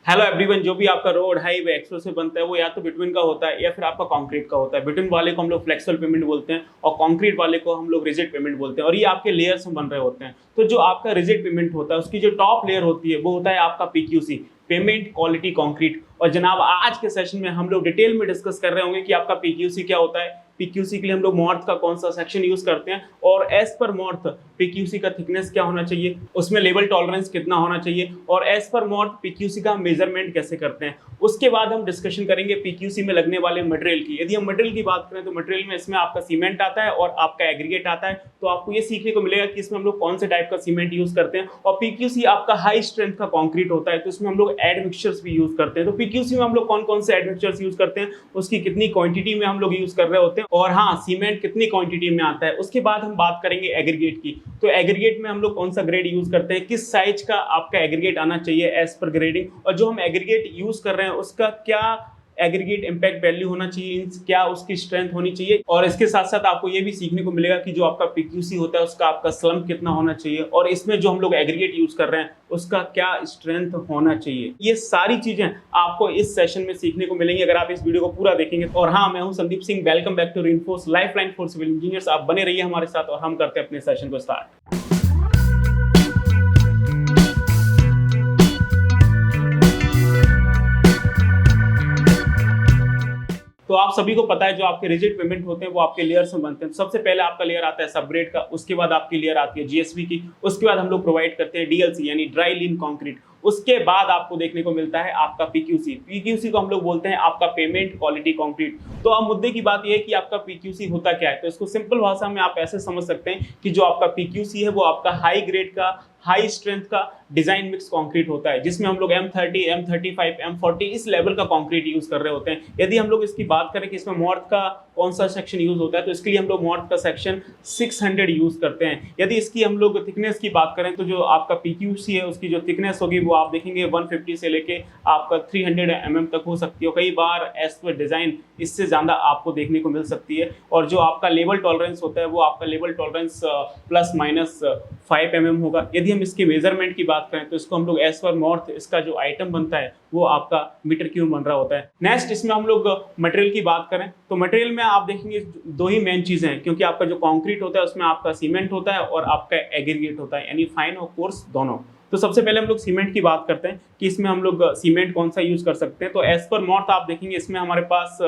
Hello everyone, जो भी आपका रोड हाईवे एक्सप्रेसवे बनता है वो या तो बिटवीन का होता है या फिर आपका कंक्रीट का होता है। बिटवीन वाले को हम लोग फ्लेक्सिबल पेमेंट बोलते हैं और कंक्रीट वाले को हम लोग रिजिड पेमेंट बोलते हैं, और ये आपके लेयर्स में बन रहे होते हैं। तो जो आपका रिजिड पेमेंट होता है उसकी जो टॉप लेयर होती है वो होता है आपका पीक्यूसी, पेमेंट क्वालिटी कंक्रीट। और जनाब आज के सेशन में हम लोग डिटेल में डिस्कस कर रहे होंगे कि आपका पीक्यूसी क्या होता है, पीक्यूसी के लिए हम लोग मॉर्थ का कौन सा सेक्शन यूज करते हैं, और एज पर मॉर्थ पीक्यूसी का थिकनेस क्या होना चाहिए, उसमें लेवल टॉलरेंस कितना होना चाहिए, और एज पर मॉर्थ पीक्यूसी का मेजरमेंट कैसे करते हैं। उसके बाद हम डिस्कशन करेंगे पीक्यूसी में लगने वाले मटेरियल की। यदि हम मटेरियल की बात करें तो मटेरियल में इसमें आपका सीमेंट आता है और आपका एग्रीगेट आता है। तो आपको ये सीखने को मिलेगा कि इसमें हम लोग कौन से टाइप का सीमेंट यूज करते हैं। और पीक्यूसी आपका हाई स्ट्रेंथ का कंक्रीट होता है, तो इसमें हम लोग एडमिक्सचर्स भी यूज करते हैं। तो पीक्यूसी में हम लोग कौन कौन से एडमिक्सचर्स यूज करते हैं, उसकी कितनी क्वांटिटी में हम लोग यूज कर रहे होते हैं, और हाँ सीमेंट कितनी क्वांटिटी में आता है। उसके बाद हम बात करेंगे एग्रीगेट की। तो एग्रीगेट में हम लोग कौन सा ग्रेड यूज करते हैं, किस साइज का आपका एग्रीगेट आना चाहिए एज पर ग्रेडिंग, और जो हम एग्रीगेट यूज कर रहे हैं उसका क्या एग्रीगेट इंपैक्ट वैल्यू होना चाहिए, क्या उसकी स्ट्रेंथ होनी चाहिए। और इसके साथ साथ आपको ये भी सीखने को मिलेगा कि जो आपका पीक्यूसी होता है उसका आपका स्लम्प कितना होना चाहिए, और इसमें जो हम लोग एग्रीगेट यूज कर रहे हैं उसका क्या स्ट्रेंथ होना चाहिए। ये सारी चीजें आपको इस सेशन में सीखने को मिलेंगी अगर आप इस वीडियो को पूरा देखेंगे। और हाँ, मैं हूं Sandeep Singh, welcome back to Reinforce lifeline for civil engineers. आप बने रहिए हमारे साथ और हम करते हैं अपने सेशन को स्टार्ट। तो आप सभी को पता है जो आपके रिजिड पेमेंट होते हैं वो आपके लेयर्स में बनते हैं। तो सबसे पहले आपका लेयर आता है सबग्रेड का, उसके बाद आपकी लेयर आती है जीएसवी की, उसके बाद हम लोग प्रोवाइड करते हैं डीएलसी यानी ड्राई लीन कंक्रीट। उसके बाद आपको देखने को मिलता है आपका पीक्यूसी। पीक्यूसी को हम लोग बोलते हैं आपका पेमेंट क्वालिटी कंक्रीट। तो अब मुद्दे की बात यह है कि आपका पीक्यूसी होता क्या है। तो इसको सिंपल भाषा में आप ऐसे समझ सकते हैं कि जो आपका पीक्यूसी है वो आपका हाई ग्रेड का, हाई स्ट्रेंथ का डिजाइन मिक्स कंक्रीट होता है, जिसमें हम लोग M30, M35, M40 इस लेवल का कंक्रीट यूज कर रहे होते हैं। यदि हम लोग इसकी बात करें कि इसमें मॉर्थ का कौन सा सेक्शन यूज होता है, तो इसके लिए हम लोग मॉर्थ का सेक्शन 600 यूज करते हैं। यदि इसकी हम लोग थिकनेस की बात करें तो जो आपका पीक्यूसी है उसकी जो थिकनेस होगी वो आप देखेंगे 150 से लेके आपका 300 mm तक हो सकती है। कई बार एज पर डिजाइन इससे ज्यादा आपको देखने को मिल सकती है। और जो आपका लेवल टॉलरेंस होता है वो आपका level tolerance plus minus 5 mm होगा। यदि हम इसके मेजरमेंट की बात करें तो इसको हम लोग एज पर मॉर्थ इसका जो आइटम बनता है वो आपका मीटर क्यूब बन रहा होता है। नेक्स्ट इसमें हम लोग मटेरियल की बात करें तो मटेरियल में आप देखेंगे दो ही मेन चीजें हैं, क्योंकि आपका जो कंक्रीट होता है उसमें आपका सीमेंट होता है और आपका एग्रीगेट होता है, यानी फाइन और कोर्स दोनों। तो सबसे पहले हम लोग सीमेंट की बात करते हैं कि इसमें हम लोग सीमेंट कौन सा यूज कर सकते हैं। तो एज पर मॉर्थ आप देखेंगे इसमें हमारे पास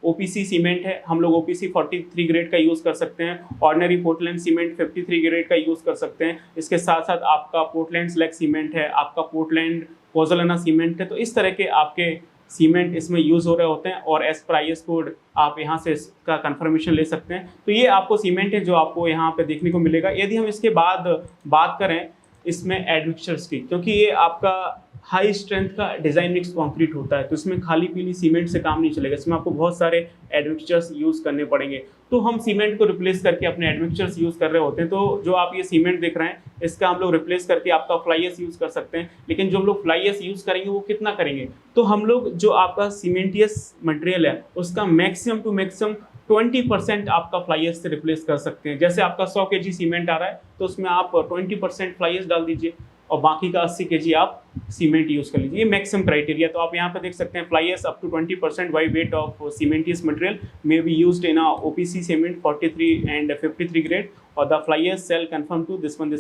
ओपीसी सीमेंट है, हम लोग ओपीसी 43 ग्रेड का यूज कर सकते हैं। ऑर्डिनरी पोर्टलैंड सीमेंट 53 ग्रेड का यूज कर सकते हैं। इसके साथ साथ आपका पोर्टलैंड स्लैग सीमेंट है, आपका पोर्टलैंड पोज़ोलाना सीमेंट है। तो इस तरह के आपके सीमेंट इसमें यूज हो रहे होते हैं, और एज पर IS कोड आप यहाँ से इसका कंफर्मेशन ले सकते हैं। तो ये आपको सीमेंट है जो आपको यहाँ पे देखने को मिलेगा। यदि हम इसके बाद बात करें इसमें एडमिक्सचर्स की, क्योंकि ये आपका हाई स्ट्रेंथ का डिजाइन मिक्स कंक्रीट होता है, तो इसमें खाली पीली सीमेंट से काम नहीं चलेगा, इसमें आपको बहुत सारे एडमिक्सचर्स यूज करने पड़ेंगे। तो हम सीमेंट को रिप्लेस करके अपने एडमिक्सचर्स यूज कर रहे होते हैं। तो जो आप ये सीमेंट देख रहे हैं इसका हम लोग रिप्लेस करके आपका फ्लाई एश यूज कर सकते हैं। लेकिन जो हम लोग फ्लाई एश यूज करेंगे वो कितना करेंगे, तो हम लोग जो आपका सीमेंटियस मटेरियल है उसका मैक्सिमम टू मैक्सिमम 20% आपका फ्लाई एश से रिप्लेस कर सकते हैं। जैसे आपका 100 kg सीमेंट आ रहा है तो उसमें आप 20% फ्लाई एश डाल दीजिए और बाकी का 80 kg आप सीमेंट यूज कर लीजिए। ये मैक्सिमम क्राइटेरिया। तो आप यहाँ पे देख सकते हैं fly ash up to 20% by weight of cementitious material may be used in OPC cement 43 and 53 grade, और the fly ash shall conform to this one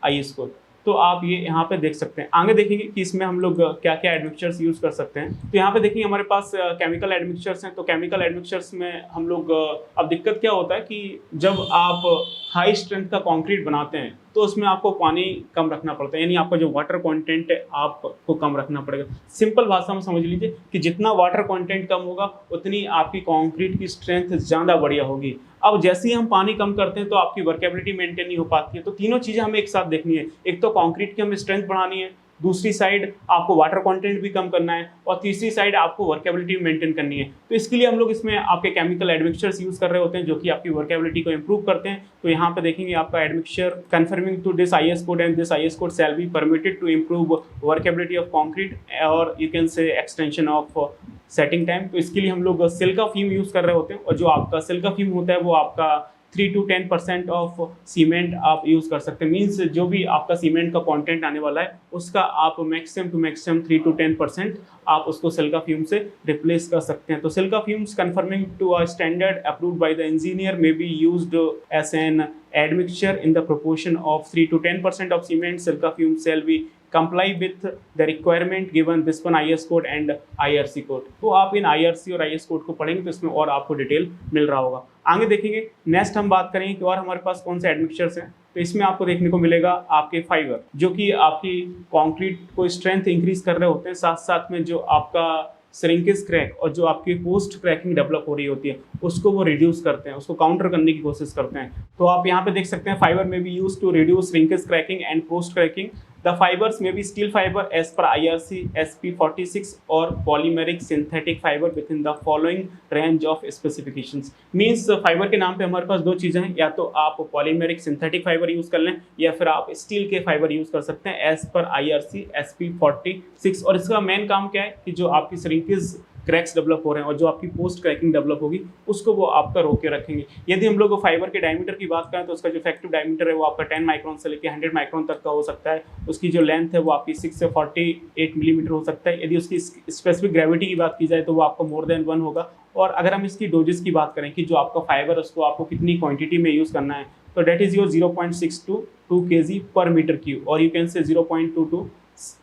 IS code. तो आप ये यहाँ पे देख सकते हैं। आगे देखेंगे कि इसमें हम लोग क्या क्या एडमिक्सचर्स यूज कर सकते हैं। तो यहाँ पे देखेंगे हमारे पास केमिकल एडमिक्सचर्स हैं। तो केमिकल एडमिक्सचर्स में हम लोग अब दिक्कत क्या होता है कि जब आप हाई स्ट्रेंथ का कंक्रीट बनाते हैं तो उसमें आपको पानी कम रखना पड़ता है, यानी आपका जो वाटर कंटेंट है आपको कम रखना पड़ेगा। सिंपल भाषा में समझ लीजिए कि जितना वाटर कंटेंट कम होगा उतनी आपकी कंक्रीट की स्ट्रेंथ ज़्यादा बढ़िया होगी। अब जैसे ही हम पानी कम करते हैं तो आपकी वर्केबिलिटी मेंटेन नहीं हो पाती है। तो तीनों चीज़ें हमें एक साथ देखनी है। एक तो कंक्रीट की हमें स्ट्रेंथ बढ़ानी है, दूसरी साइड आपको वाटर कंटेंट भी कम करना है, और तीसरी साइड आपको वर्केबिलिटी मेंटेन करनी है। तो इसके लिए हम लोग इसमें आपके केमिकल एडमिक्सचर्स यूज कर रहे होते हैं जो कि आपकी वर्केबिलिटी को इंप्रूव करते हैं। तो यहाँ पे देखेंगे आपका admixture conforming to this IS code and this IS code shall be permitted to improve workability of concrete, और you can say extension of setting time. तो इसके लिए हम लोग सिल्का फीम यूज कर रहे होते हैं, और जो आपका सिल्का फीम होता है वो आपका 3 to 10% ऑफ सीमेंट आप यूज़ कर सकते हैं। मीन्स जो भी आपका सीमेंट का कंटेंट आने वाला है उसका आप मैक्सिमम टू मैक्सिमम 3 to 10% आप उसको सिलिका फ्यूम से रिप्लेस कर सकते हैं। तो silica fumes confirming to a standard approved by the engineer may be used as an admixture in the proportion of 3 to 10% of cement. Silica fumes shall be comply with the requirement given this one IS code and IRC code। तो आप इन IRC और IS code को पढ़ेंगे तो इसमें और आपको detail मिल रहा होगा। आगे देखेंगे, नेक्स्ट हम बात करेंगे कि और हमारे पास कौन से एडमिक्सचर्स हैं। तो इसमें आपको देखने को मिलेगा आपके फाइबर, जो कि आपकी कंक्रीट को स्ट्रेंथ इंक्रीज कर रहे होते हैं, साथ साथ में जो आपका श्रिंकेज क्रैक और जो आपकी पोस्ट क्रैकिंग डेवलप हो रही होती है उसको वो रिड्यूस करते हैं, उसको काउंटर करने की कोशिश करते हैं। तो आप यहाँ पे देख सकते हैं fibre may be use to reduce shrinkage cracking and post cracking. The fibres may be steel fibre as per IRC SP 46 और polymeric synthetic fibre within the following range of specifications. Means fibre के नाम पे हमारे पास दो चीज़ें हैं, या तो आप पॉलीमेरिक सिंथेटिक फाइबर यूज़ कर लें या फिर आप स्टील के फाइबर यूज़ कर सकते हैं एज पर IRC SP 46। और इसका मेन काम क्या है कि जो आपकी श्रिंकेज क्रैक्स डेवलप हो रहे हैं और जो आपकी पोस्ट क्रैकिंग डेवलप होगी उसको वो आपका रोक के रखेंगे। यदि हम लोग फाइबर के डायमीटर की बात करें तो उसका जो इफेक्टिव डायमीटर है वो आपका 10 माइक्रोन से लेकर 100 माइक्रोन तक का हो सकता है। उसकी जो लेंथ है वो आपकी 6 से 48 मिलीमीटर हो सकता है। यदि उसकी स्पेसिफिक ग्रेविटी की बात की जाए तो वो आपको मोर देन 1 होगा। और अगर हम इसकी डोजेस की बात करें कि जो आपका फाइबर उसको आपको कितनी क्वान्टिटी में यूज़ करना है, तो that is your 0.6 to 2 kg per metre cube, और यू कैन से 0.2 to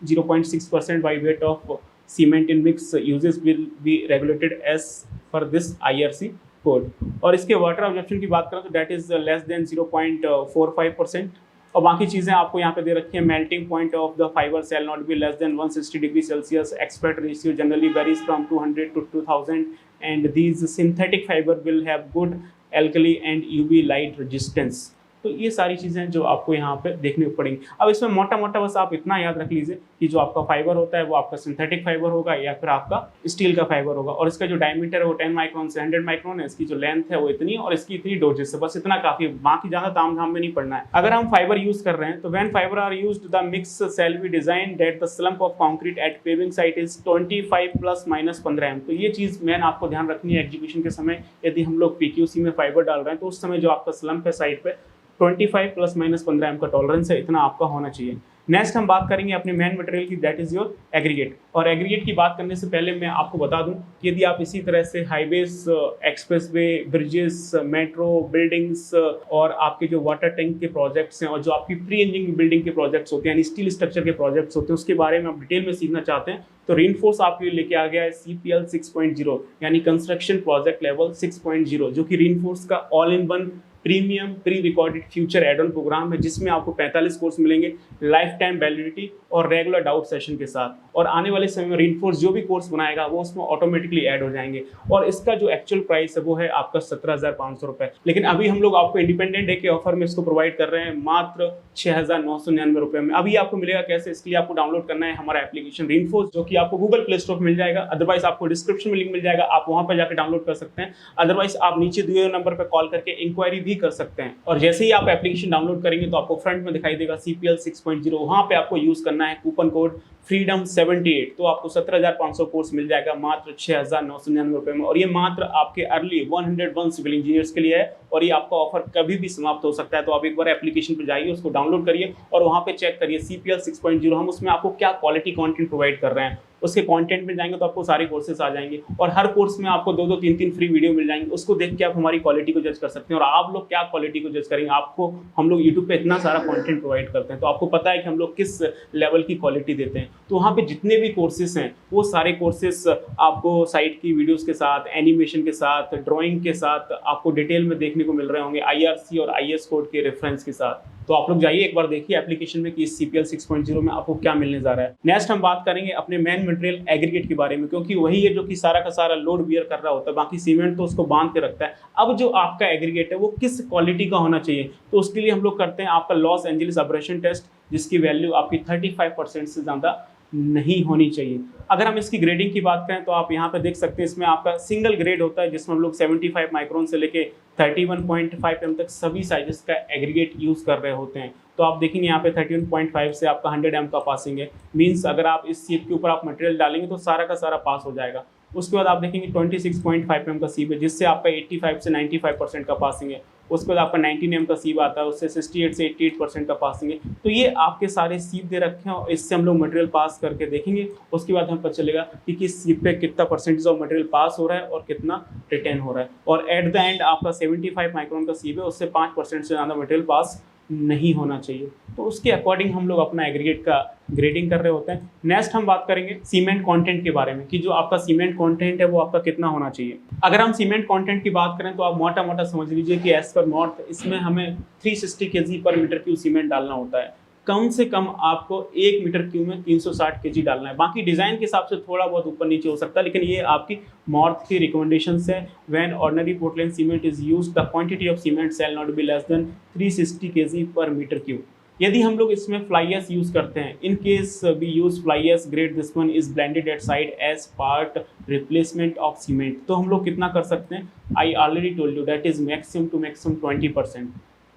0.6% by weight of cement in mix uses will be regulated as per this IRC code। और इसके वाटर ऑब्जर्प्शन की बात करें तो that is less than 0.45%। और बाकी चीज़ें आपको यहाँ पे दे रखी है। Melting point of the fibre shall not be less than 160 degree Celsius। Aspect ratio generally varies from 200 to 2000 and these synthetic fiber will have good alkali and UV light resistance। तो ये सारी चीज़ें जो आपको यहाँ पे देखने को पड़ेंगी। अब इसमें मोटा मोटा बस आप इतना याद रख लीजिए कि जो आपका फाइबर होता है वो आपका सिंथेटिक फाइबर होगा या फिर आपका स्टील का फाइबर होगा, और इसका जो डायमीटर है वो 10 माइक्रोन से 100 माइक्रोन है, इसकी जो लेंथ है वो इतनी, और इसकी इतनी डोजेस है, बस इतना काफ़ी, बाकी ज़्यादा ताम झाम में नहीं पड़ना है। अगर हम फाइबर यूज़ कर रहे हैं तो when fibre are used the mix shall be design that the slump of concrete at paving site is 25 ± 15 m। तो ये चीज़ मैन आपको ध्यान रखनी है एग्जीक्यूशन के समय। यदि हम लोग PQC में फाइबर डाल रहे हैं तो उस समय जो आपका स्लम्प है साइड पे 25 ± 15 m का टॉलरेंस है, इतना आपका होना चाहिए। नेक्स्ट हम बात करेंगे अपने मेन मटेरियल की, दैट इज़ योर एग्रीगेट। और एग्रीगेट की बात करने से पहले मैं आपको बता दूं कि यदि आप इसी तरह से highways, expressway, bridges, metro, buildings और आपके जो वाटर टैंक के प्रोजेक्ट्स हैं और जो आपकी प्री इंजीनियरिंग बिल्डिंग के प्रोजेक्ट्स होते हैं यानी स्टील स्ट्रक्चर के प्रोजेक्ट्स होते हैं उसके बारे में आप डिटेल में सीखना चाहते हैं तो रीइंफोर्स आपके लिए लेके आ गया है CPL 6.0 यानी कंस्ट्रक्शन प्रोजेक्ट लेवल 6.0, जो कि रीइंफोर्स का all in one premium pre recorded future add on programme है, जिसमें आपको 45 कोर्स मिलेंगे लाइफ टाइम वैलिडिटी और रेगुलर डाउट सेशन के साथ। और आने वाले समय में रीइंफोर्स जो भी कोर्स बनाएगा वो उसमें ऑटोमेटिकली ऐड हो जाएंगे। और इसका जो एक्चुअल प्राइस है वो है आपका 17,500 रुपये, लेकिन अभी हम लोग आपको इंडिपेंडेंट डे के ऑफर में इसको प्रोवाइड कर रहे हैं मात्र 6,999 रुपये में। अभी आपको मिलेगा कैसे, इसके लिए आपको डाउनलोड करना है हमारा एप्लीकेशन रीइंफोर्स, जो कि आपको गूगल प्ले स्टोर पर मिल जाएगा, अदरवाइज आपको डिस्क्रिप्शन में लिंक मिल जाएगा, आप वहाँ पर जाकर डाउनलोड कर सकते हैं। अदरवाइज आप नीचे दिए हुए नंबर पर कॉल करके इंक्वायरी भी कर सकते हैं। और जैसे ही आप एप्लीकेशन डाउनलोड करेंगे तो आपको फ्रंट में दिखाई देगा CPL 6.0, वहाँ पे आपको यूज करना है कूपन कोड freedom78, तो आपको 17,500 कोर्स मिल जाएगा मात्र 6,999 रुपये में। और ये मात्र आपके अर्ली 101 सिविल इंजीनियर्स के लिए है और ये आपका ऑफर कभी भी समाप्त हो सकता है। तो आप एक बार एप्लीकेशन पे जाइए, उसको डाउनलोड करिए और वहाँ पे चेक करिए CPL 6.0 हम उसमें आपको क्या क्वालिटी कंटेंट प्रोवाइड कर रहे हैं। उसके कंटेंट में जाएंगे तो आपको सारे कोर्सेज आ जाएंगे और हर कोर्स में आपको 2-2, 3-3 फ्री वीडियो मिल जाएंगे। उसको देख के आप हमारी क्वालिटी को जज कर सकते हैं। और आप लोग क्या क्वालिटी को जज करेंगे, आपको हम लोग यूट्यूब पे इतना सारा कंटेंट प्रोवाइड करते हैं तो आपको पता है कि हम लोग किस लेवल की क्वालिटी देते हैं। तो वहाँ पे जितने भी कोर्सेज हैं वो सारे कोर्सेज आपको साइट की वीडियोस के साथ, एनिमेशन के साथ, ड्राइंग के साथ आपको डिटेल में देखने को मिल रहे होंगे IRC और IS कोड के रेफरेंस के साथ। तो आप लोग जाइए एक बार देखिए एप्लीकेशन में कि इस CPL 6.0 में आपको क्या मिलने जा रहा है। नेक्स्ट हम बात करेंगे अपने मेन मटेरियल एग्रीगेट के बारे में, क्योंकि वही है जो कि सारा का सारा लोड बियर कर रहा होता है, बाकी सीमेंट तो उसको बांध के रखता है। अब जो आपका एग्रीगेट है वो किस क्वालिटी का होना चाहिए, तो उसके लिए हम लोग करते हैं आपका लॉस एंजलिस अब्रेशन टेस्ट, जिसकी वैल्यू आपकी 35% से ज़्यादा नहीं होनी चाहिए। अगर हम इसकी ग्रेडिंग की बात करें तो आप यहाँ पे देख सकते हैं इसमें आपका सिंगल ग्रेड होता है जिसमें हम लोग 75 माइक्रोन से लेके 31.5 m तक सभी साइजेस का एग्रीगेट यूज़ कर रहे होते हैं। तो आप देखेंगे यहाँ पे 31.5 से आपका 100 m का पासिंग है। मीन्स अगर आप इस सीप के ऊपर आप मटेरियल डालेंगे तो सारा का सारा पास हो जाएगा। उसके बाद आप देखेंगे 26.5 m का सीप है जिससे आपका 85 से 95% का पासिंग है। उसके बाद आपका 19 mm का सीव आता है, उससे 68 से 88% का पासिंग है। तो ये आपके सारे सीव दे रखे हैं और इससे हम लोग मटेरियल पास करके देखेंगे। उसके बाद हमें पता चलेगा कि किस सीव पे कितना परसेंटेज ऑफ मटेरियल पास हो रहा है और कितना रिटेन हो रहा है। और एट द एंड आपका 75 माइक्रोन का सीव है, उससे 5% से ज़्यादा मटेरियल पास नहीं होना चाहिए। तो उसके अकॉर्डिंग हम लोग अपना एग्रीगेट का ग्रेडिंग कर रहे होते हैं। नेक्स्ट हम बात करेंगे सीमेंट कंटेंट के बारे में कि जो आपका सीमेंट कंटेंट है वो आपका कितना होना चाहिए। अगर हम सीमेंट कंटेंट की बात करें तो आप मोटा मोटा समझ लीजिए कि एज पर नॉर्थ इसमें हमें 360 kg per metre cube cement डालना होता है। कम से कम आपको 1 मीटर क्यूब में 360 kg डालना है। बाकी डिजाइन के हिसाब से थोड़ा बहुत ऊपर नीचे हो सकता है, लेकिन ये आपकी मॉर्थ की रिकमेंडेशंस है। When ordinary Portland cement is used the quantity of cement shall not be less than 360 kg per metre cube. यदि हम लोग इसमें फ्लाई एश यूज करते हैं, in case we use fly ash grade, this one is blended at side as part replacement of cement, तो हम लोग कितना कर सकते हैं? I already told you that is maximum to maximum 20%।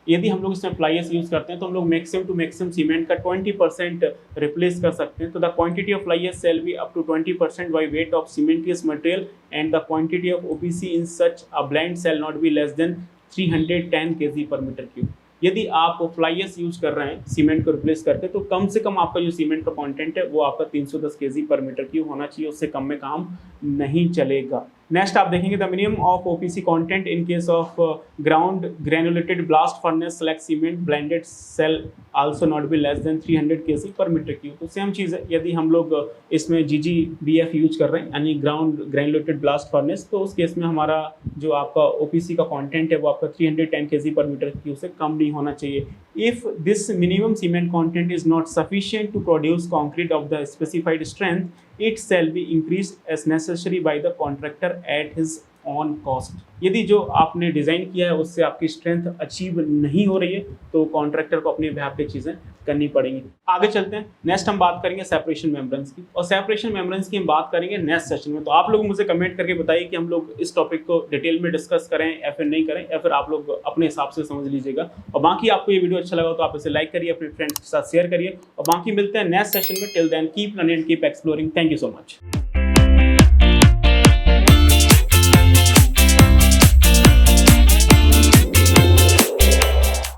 यदि हम लोग इसमें फ्लाई एश यूज करते हैं तो हम लोग मैक्सिमम टू मैक्सिमम सीमेंट का 20% रिप्लेस कर सकते हैं। तो the quantity of fly ash shall be up to 20% by weight of cementitious material and the quantity of OPC in such a blend shall not be less than 310 kg per metre cube. यदि आप fly ash use कर रहे हैं cement को replace करके, तो कम से कम आपका जो सीमेंट का कंटेंट है वो आपका 310 kg पर मीटर क्यूब होना चाहिए, उससे कम में काम नहीं चलेगा। नेक्स्ट आप देखेंगे the minimum of OPC content in case of ground granulated blast furnace select cement blended shall also not be less than 300 kg per metre cube. तो सेम चीज़ है, यदि हम लोग इसमें GGBF यूज कर रहे हैं यानी ग्राउंड ग्रेनुलेटेड ब्लास्ट फर्नेस, तो उस केस में हमारा जो आपका ओपीसी का कंटेंट है वो आपका 310 kg पर मीटर क्यूब से कम नहीं होना चाहिए। If this minimum cement content is not sufficient to produce concrete of the specified strength, it shall be increased as necessary by the contractor at his own cost। यदि जो आपने design किया है उससे आपकी स्ट्रेंथ अचीव नहीं हो रही है तो कॉन्ट्रैक्टर को अपने बिहाफ पे चीज़ें करनी पड़ेंगी। आगे चलते हैं, नेक्स्ट हम बात करेंगे सेपरेशन मेम्ब्रेन्स की, और सेपरेशन मेम्ब्रेन्स की हम बात करेंगे नेक्स्ट सेशन में। तो आप लोग मुझे कमेंट करके बताइए कि हम लोग इस टॉपिक को डिटेल में डिस्कस करें या फिर नहीं करें, या फिर आप लोग अपने हिसाब से समझ लीजिएगा। और बाकी आपको ये वीडियो अच्छा लगा तो आप इसे लाइक करिए, अपने फ्रेंड्स के साथ शेयर करिए, और बाकी मिलते हैं नेक्स्ट सेशन में। Till then keep learning and keep exploring. Thank you so much.